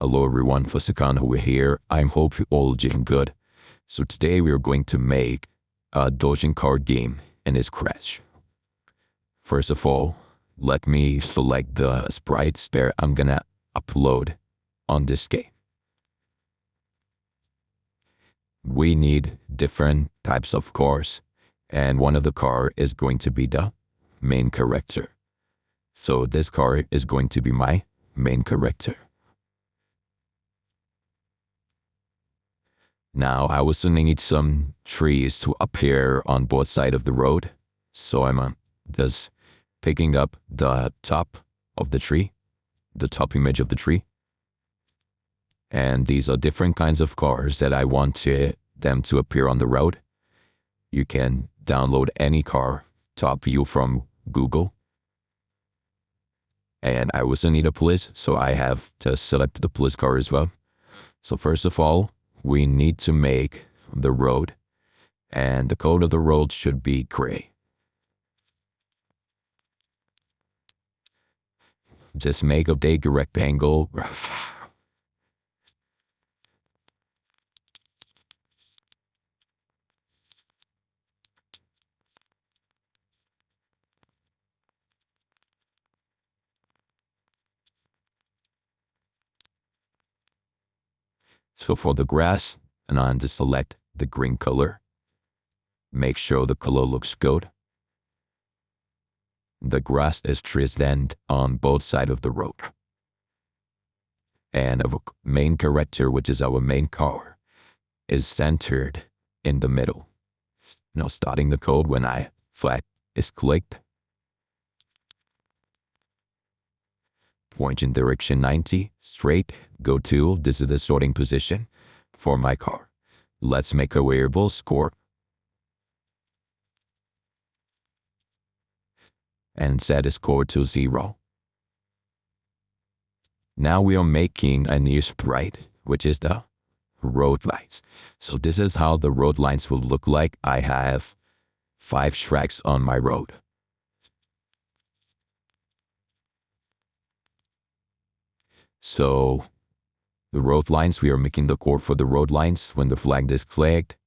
Hello everyone, Fusakan over here. I hope you all doing good. So today we are going to make a dodging card game in this Crash. First of all, let me select the sprites that I'm gonna upload on this game. We need different types of cars, and one of the car is going to be the main character. So this car is going to be my main character. Now I also need some trees to appear on both sides of the road. So I'm just picking up the top of the tree, the top image of the tree. And these are different kinds of cars that I want them to appear on the road. You can download any car top view from Google. And I also need a police, so I have to select the police car as well. So first of all, we need to make the road, and the color of the road should be gray. Just make a big rectangle. So for the grass, and I'm to select the green color. Make sure the color looks good. The grass is transparent on both sides of the road. And our main character, which is our main car, is centered in the middle. Now starting the code when flag is clicked. Point in direction 90, straight, go to, this is the sorting position for my car. Let's make a variable score. And set the score to 0. Now we are making a new sprite, which is the road lights. So this is how the road lines will look like. I have 5 tracks on my road. So the road lines, we are making the core for the road lines. When the flag is clicked,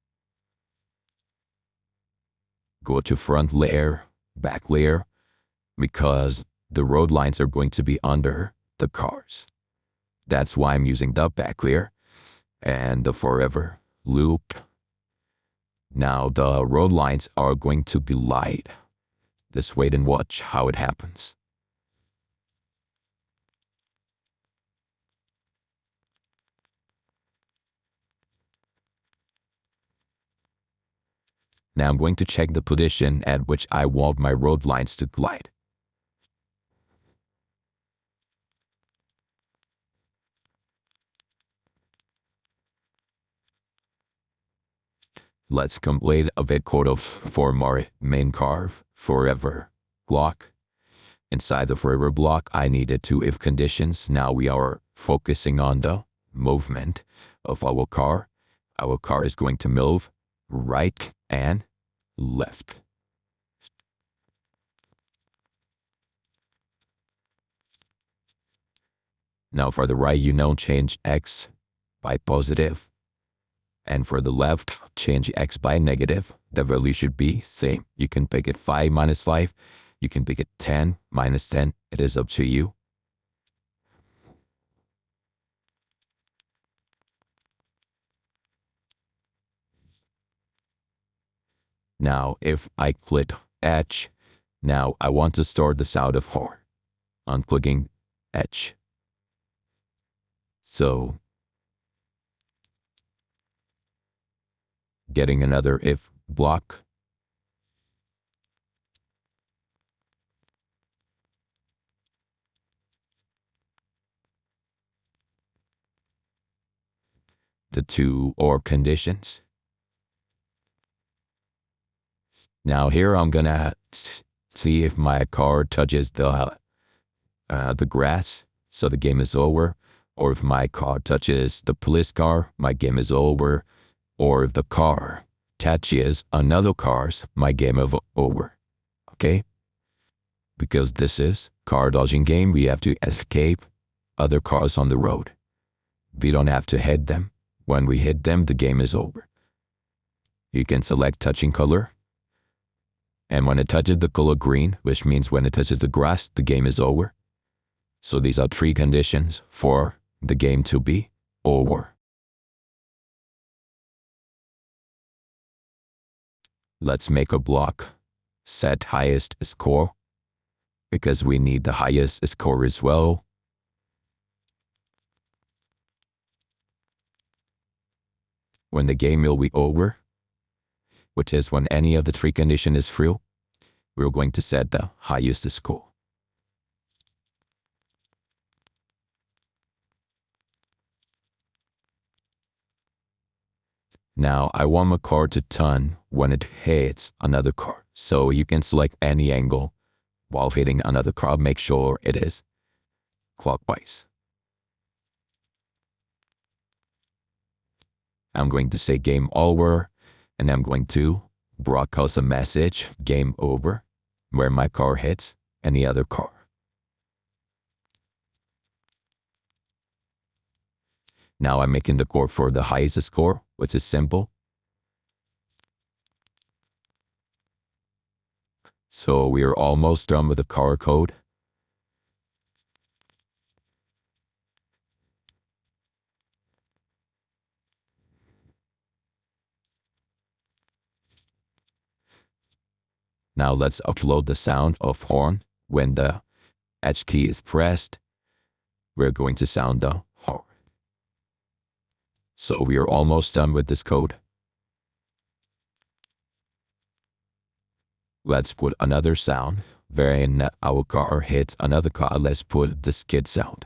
go to front layer, back layer, because the road lines are going to be under the cars. That's why I'm using the back layer and the forever loop. Now the road lines are going to be light. Just wait and watch how it happens. Now I'm going to check the position at which I want my road lines to glide. Let's complete a bit code for my main car, forever block. Inside the forever block, I needed 2 if conditions. Now we are focusing on the movement of our car. Our car is going to move right and left. Now for the right, change X by positive. And for the left, change X by negative. The value should be same. You can pick it 5 minus 5. You can pick it 10 minus 10. It is up to you. Now, if I click H, now I want to start this out of R. I'm clicking H. So, getting another if block. The 2 OR conditions. Now here I'm gonna see if my car touches the grass, so the game is over. Or if my car touches the police car, my game is over. Or if the car touches another cars, my game is over. Okay? Because this is car dodging game, we have to escape other cars on the road. We don't have to hit them. When we hit them, the game is over. You can select touching color. And when it touches the color green, which means when it touches the grass, the game is over. So these are 3 conditions for the game to be over. Let's make a block. Set highest score, because we need the highest score as well. When the game will be over, which is when any of the 3 conditions is true, we're going to set the highest score. Now I want my car to turn when it hits another car, so you can select any angle while hitting another car. Make sure it is clockwise. I'm going to say game over, and I'm going to broadcast a message, game over, where my car hits any other car. Now I'm making the code for the highest score, which is simple. So we are almost done with the car code. Now let's upload the sound of horn. When the H key is pressed, we're going to sound the horn. So we are almost done with this code. Let's put another sound. When our car hits another car, let's put the skid sound.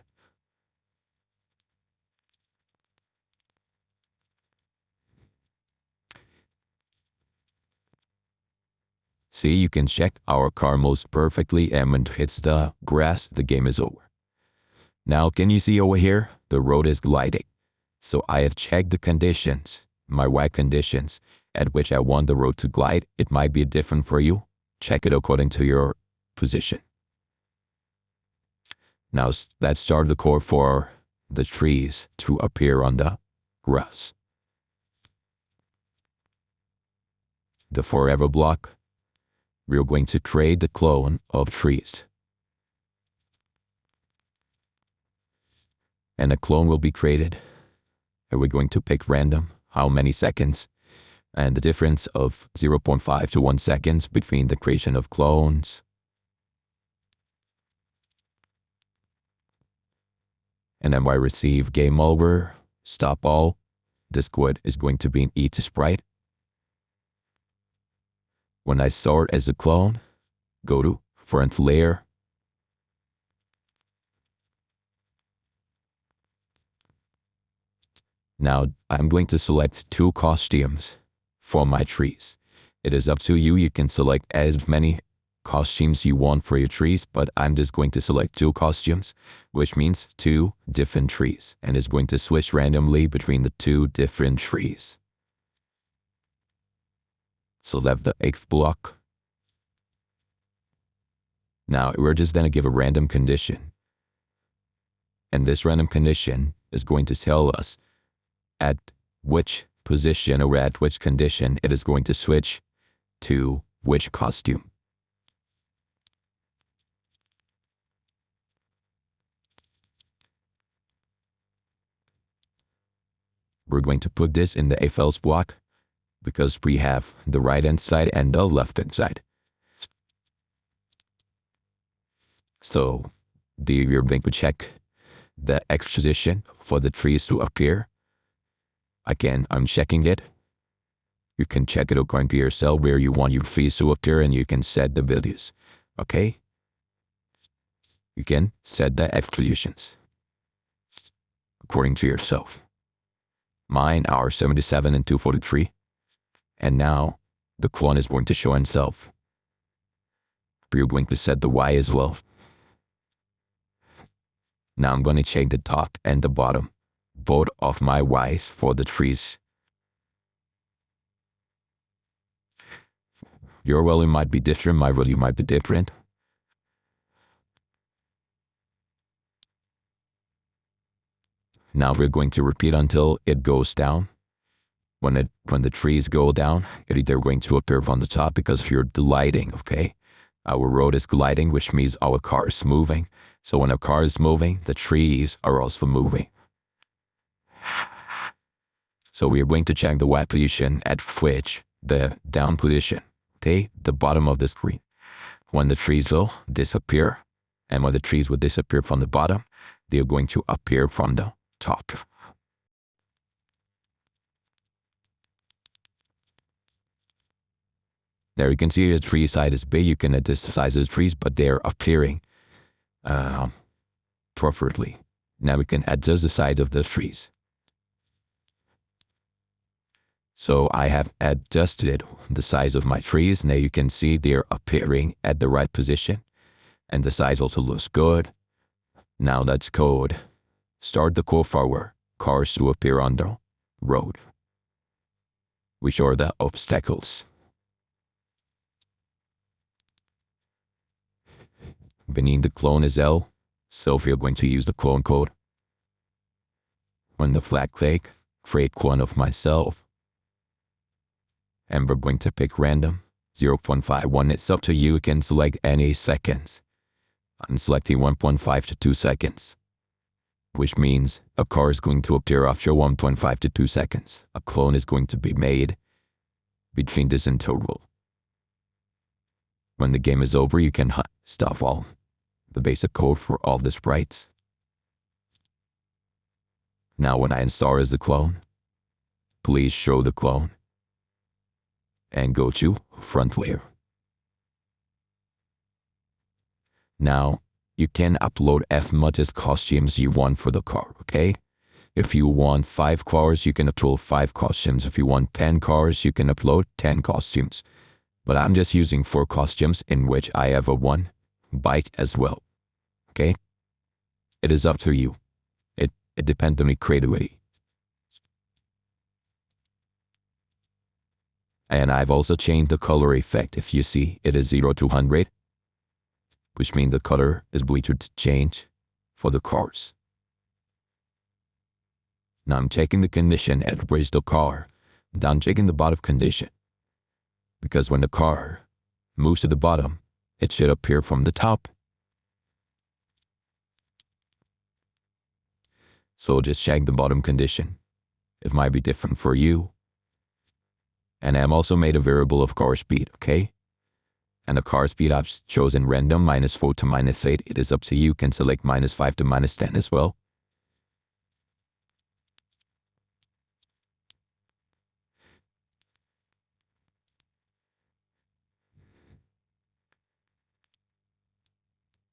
See, you can check our car moves perfectly, and when it hits the grass, the game is over. Now, can you see over here? The road is gliding. So I have checked the conditions, my Y conditions, at which I want the road to glide. It might be different for you. Check it according to your position. Now, let's start the code for the trees to appear on the grass. The forever block. We're going to create the clone of trees. And a clone will be created. And we're going to pick random, how many seconds, and the difference of 0.5 to 1 seconds between the creation of clones. And then when I receive game over, stop all, this code is going to be an each sprite. When I sort as a clone, go to front layer. Now I'm going to select 2 costumes for my trees. It is up to you. You can select as many costumes you want for your trees, but I'm just going to select 2 costumes, which means 2 different trees, and it's going to switch randomly between the 2 different trees. Select the if block. Now we're just going to give a random condition. And this random condition is going to tell us at which position or at which condition it is going to switch to which costume. We're going to put this in the if else block because we have the right hand side and the left hand side. So we're going to check the X position for the trees to appear. Again, I'm checking it. You can check it according to yourself where you want your trees to appear, and you can set the values. Okay? You can set the X positions according to yourself. Mine are 77 and 243. And now the clone is going to show itself. We're going to set the Y as well. Now I'm going to check the top and the bottom, both of my Ys for the trees. Your value might be different, my value might be different. Now we're going to repeat until it goes down. When the trees go down, they're going to appear on the top because you're gliding, okay? Our road is gliding, which means our car is moving. So when a car is moving, the trees are also moving. So we are going to check the white position at which the down position, okay, the bottom of the screen. When the trees will disappear, and when the trees will disappear from the bottom, they are going to appear from the top. There you can see the tree side is big. You can adjust the size of the trees, but they're appearing properly. Now we can adjust the size of the trees. So I have adjusted the size of my trees. Now you can see they're appearing at the right position. And the size also looks good. Now let's code. Start the code for our cars to appear on the road. Which are the obstacles. Beneath the clone is L, so we are going to use the clone code. When the flag click, create clone of myself. And we're going to pick random, 0.51. It's up to you. You can select any seconds. I'm selecting 1.5 to 2 seconds, which means a car is going to appear after 1.5 to 2 seconds. A clone is going to be made between this interval. When the game is over, you can stop all the basic code for all the sprites. Now when I install as the clone, please show the clone and go to front layer. Now you can upload as much as costumes you want for the car, okay? If you want 5 cars, you can upload 5 costumes. If you want 10 cars, you can upload 10 costumes. But I'm just using 4 costumes in which I have a 1 byte as well. Okay? It is up to you. It depends on your creativity. And I've also changed the color effect. If you see, it is 0 to 100, which means the color is going to change for the cars. Now I'm checking the condition at which the car, I'm checking the bottom condition. Because when the car moves to the bottom, it should appear from the top. So just check the bottom condition. It might be different for you. And I've also made a variable of car speed, okay? And the car speed I've chosen random, -4 to -8. It is up to you. You can select -5 to -10 as well.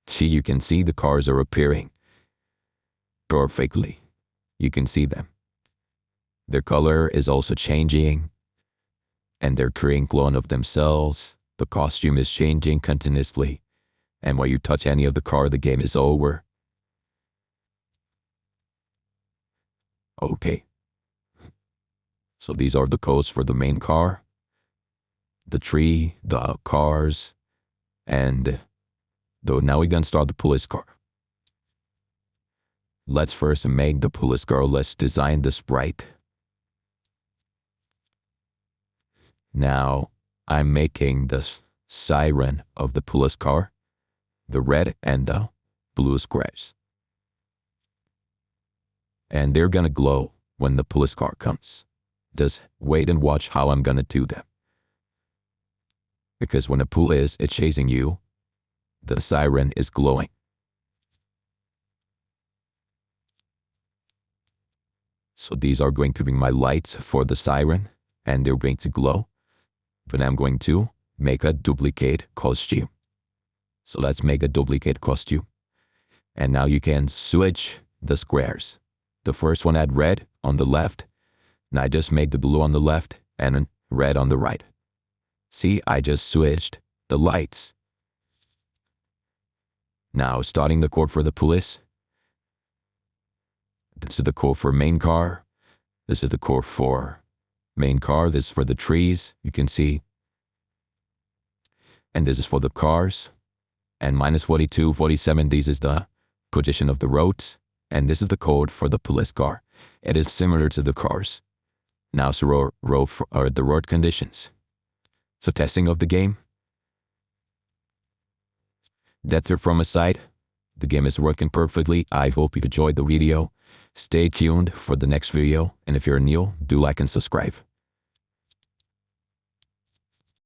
See, you can see the cars are appearing perfectly. You can see them. Their color is also changing, and they're creating clone of themselves. The costume is changing continuously, and when you touch any of the car, the game is over. Okay. So these are the codes for the main car, the tree, the cars, and now we're gonna start the police car. Let's first make the police car. Let's design the sprite. Now I'm making the siren of the police car, the red and the blue squares. And they're gonna glow when the police car comes. Just wait and watch how I'm gonna do them. Because when the police is chasing you, the siren is glowing. So these are going to be my lights for the siren, and they're going to glow. But I'm going to make a duplicate costume. So let's make a duplicate costume. And now you can switch the squares. The first one had red on the left, and I just made the blue on the left and red on the right. See, I just switched the lights. Now starting the code for the police. This is the code for main car. This is the code for main car. This is for the trees, you can see. And this is for the cars. And -42, 47, this is the position of the roads. And this is the code for the police car. It is similar to the cars. Now so are the road conditions. So testing of the game. That's it from my side. The game is working perfectly. I hope you enjoyed the video. Stay tuned for the next video. And if you're new, do like and subscribe.